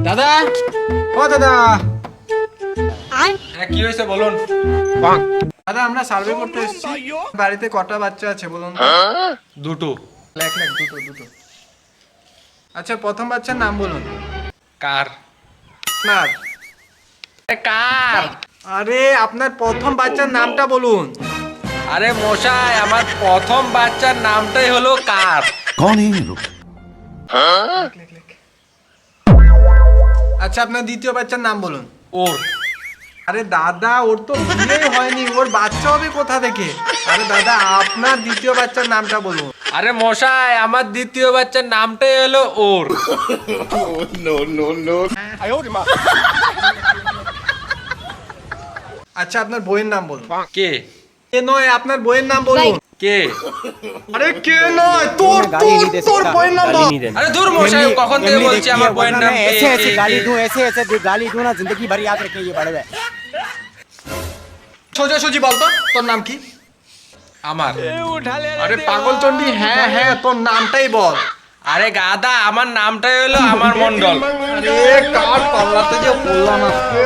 দাদা, ও দাদা, হ্যাঁ কি হয়েছে বলুন। দাদা আমরা সার্ভে করতে এসেছি, বাড়িতে কটা বাচ্চা আছে বলুন তো? দুটো। লেখ লেখ, দুটো দুটো। আচ্ছা প্রথম বাচ্চার নাম বলুন। কার? আপনার? কার? আরে আপনার প্রথম বাচ্চার নামটা বলুন। আরে মশাই, আমার প্রথম বাচ্চার নামটাই হলো কার। कौन है ये लोग? লেখ, লেখ। আচ্ছা আপনার দ্বিতীয় বাচ্চার নাম বলুন। ওর। আরে দাদা, ওর তো বিয়েই হয়নি, ওর বাচ্চা হবে কোথা থেকে? আরে দাদা আপনার দ্বিতীয় বাচ্চার নামটা বলুন। আরে মশাই, আমার দ্বিতীয় বাচ্চার নামটাই হলো ওর। আচ্ছা আপনার বইয়ের নাম বলুন। কে? কে নয়, আপনার বইয়ের নাম বলুন। কে? আরে কে নয়, তোর তোর তোর বইয়ের নাম বল। আরে দূর মশাই, কখন থেকে বলছি আমার বইয়ের নাম কে, ऐसे ऐसे কে, गाली কে। दूं ऐसे ऐसे गाली दूं ना जिंदगी भर याद रखे ये बड़े সোজাসুজি বলতো তোর নাম কি? আমার। আরে পাগল চন্ডী, হ্যাঁ হ্যাঁ তোর নামটাই বল। আরে গাদা, আমার নামটাই হলো আমার মন্ডল। আরে কার পাল্লাতে যে পড়লাম আজকে।